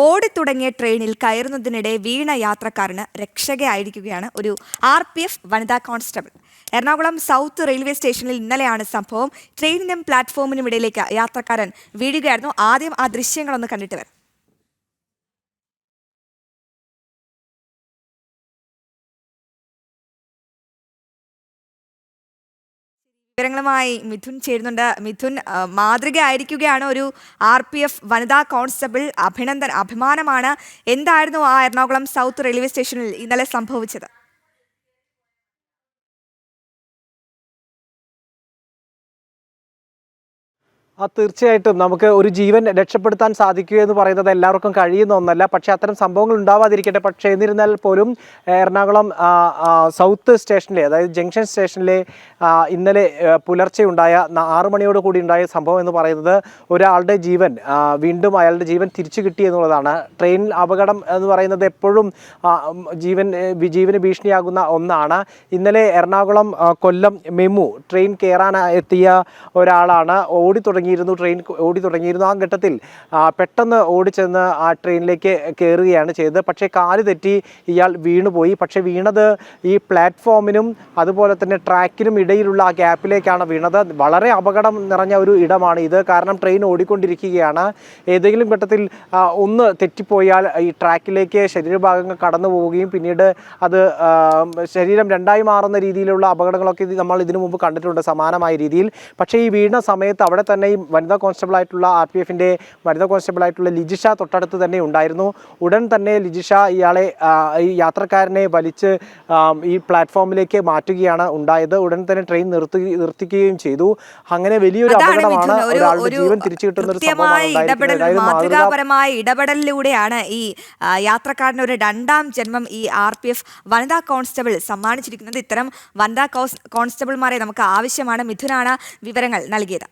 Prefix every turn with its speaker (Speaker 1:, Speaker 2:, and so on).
Speaker 1: ഓടിത്തുടങ്ങിയ ട്രെയിനിൽ കയറുന്നതിനിടെ വീണ യാത്രക്കാരന് രക്ഷകയായിരിക്കുകയാണ് ഒരു RPF വനിതാ കോൺസ്റ്റബിൾ. എറണാകുളം സൗത്ത് റെയിൽവേ സ്റ്റേഷനിൽ ഇന്നലെയാണ് സംഭവം. ട്രെയിനിനും പ്ലാറ്റ്ഫോമിനും ഇടയിലേക്ക് യാത്രക്കാരൻ വീഴുകയായിരുന്നു. ആദ്യം ആ ദൃശ്യങ്ങളൊന്ന് കണ്ടിട്ട് വരാം. വിവരങ്ങളുമായി മിഥുൻ ചേരുന്നുണ്ട്. മിഥുൻ, മാതൃകയായിരിക്കുകയാണ് ഒരു RPF വനിതാ കോൺസ്റ്റബിൾ. അഭിമാനമാണ്. എന്തായിരുന്നു ആ എറണാകുളം സൗത്ത് റെയിൽവേ സ്റ്റേഷനിൽ ഇന്നലെ സംഭവിച്ചത്?
Speaker 2: തീർച്ചയായിട്ടും നമുക്ക് ഒരു ജീവൻ രക്ഷപ്പെടുത്താൻ സാധിക്കുക എന്ന് പറയുന്നത് എല്ലാവർക്കും കഴിയുന്ന ഒന്നല്ല. പക്ഷേ അത്തരം സംഭവങ്ങൾ ഉണ്ടാവാതിരിക്കട്ടെ. പക്ഷേ എന്നിരുന്നാൽ പോലും എറണാകുളം സൗത്ത് സ്റ്റേഷനിലെ, അതായത് ജംഗ്ഷൻ സ്റ്റേഷനിലെ ഇന്നലെ പുലർച്ചെ ഉണ്ടായ 6 മണിയോട് കൂടി ഉണ്ടായ സംഭവം എന്ന് പറയുന്നത് ഒരാളുടെ ജീവൻ വീണ്ടും അയാളുടെ ജീവൻ തിരിച്ചു കിട്ടി എന്നുള്ളതാണ്. ട്രെയിൻ അപകടം എന്ന് പറയുന്നത് എപ്പോഴും ജീവന് ഭീഷണിയാകുന്ന ഒന്നാണ്. ഇന്നലെ എറണാകുളം കൊല്ലം മെമു ട്രെയിൻ കയറാൻ എത്തിയ ഒരാളാണ് ട്രെയിൻ ഓടി തുടങ്ങിയിരുന്നു. ആ ഘട്ടത്തിൽ പെട്ടെന്ന് ഓടിച്ചെന്ന് ആ ട്രെയിനിലേക്ക് കയറുകയാണ് ചെയ്തത്. പക്ഷേ കാല് തെറ്റി ഇയാൾ വീണുപോയി. പക്ഷേ വീണത് ഈ പ്ലാറ്റ്ഫോമിനും അതുപോലെ തന്നെ ട്രാക്കിനും ഇടയിലുള്ള ആ ഗ്യാപ്പിലേക്കാണ് വീണത്. വളരെ അപകടം നിറഞ്ഞ ഒരു ഇടമാണ് ഇത്. കാരണം ട്രെയിൻ ഓടിക്കൊണ്ടിരിക്കുകയാണ്. ഏതെങ്കിലും ഘട്ടത്തിൽ ഒന്ന് തെറ്റിപ്പോയാൽ ഈ ട്രാക്കിലേക്ക് ശരീരഭാഗങ്ങൾ കടന്നു പോവുകയും പിന്നീട് അത് ശരീരം രണ്ടായി മാറുന്ന രീതിയിലുള്ള അപകടങ്ങളൊക്കെ നമ്മൾ ഇതിനു മുമ്പ് കണ്ടിട്ടുണ്ട് സമാനമായ രീതിയിൽ. പക്ഷേ ഈ വീണ സമയത്ത് അവിടെ തന്നെ വനിതാ കോൺസ്റ്റബിളായിട്ടുള്ള RPFന്റെ വനിതാ കോൺസ്റ്റബിളായിട്ടുള്ള ലിജിഷ തൊട്ടടുത്ത് തന്നെ ഉണ്ടായിരുന്നു. ഉടൻ തന്നെ ലിജിഷ ഈ യാത്രക്കാരനെ വലിച്ച് ഈ പ്ലാറ്റ്ഫോമിലേക്ക് മാറ്റുകയാണ് ഉണ്ടായത്. ഉടൻ തന്നെ ട്രെയിൻ നിർത്തിക്കുകയും ചെയ്തു. അങ്ങനെ വലിയൊരു അപകടമാണ്. ഒരാളുടെ ജീവൻ തിരിച്ചു കിട്ടുന്ന ഒരു സംഭവമാണ്.
Speaker 1: മാതൃകാപരമായ ഇടപെടലിലൂടെയാണ് ഈ യാത്രക്കാരന് ഒരു രണ്ടാം ജന്മം ഈ RPF വനിതാ കോൺസ്റ്റബിൾ സമ്മാനിച്ചിരിക്കുന്നത്. ഇത്തരം വനിതാ കോൺസ്റ്റബിൾമാരെ നമുക്ക് ആവശ്യമാണ്. മിഥുനാണ് വിവരങ്ങൾ നൽകിയത്.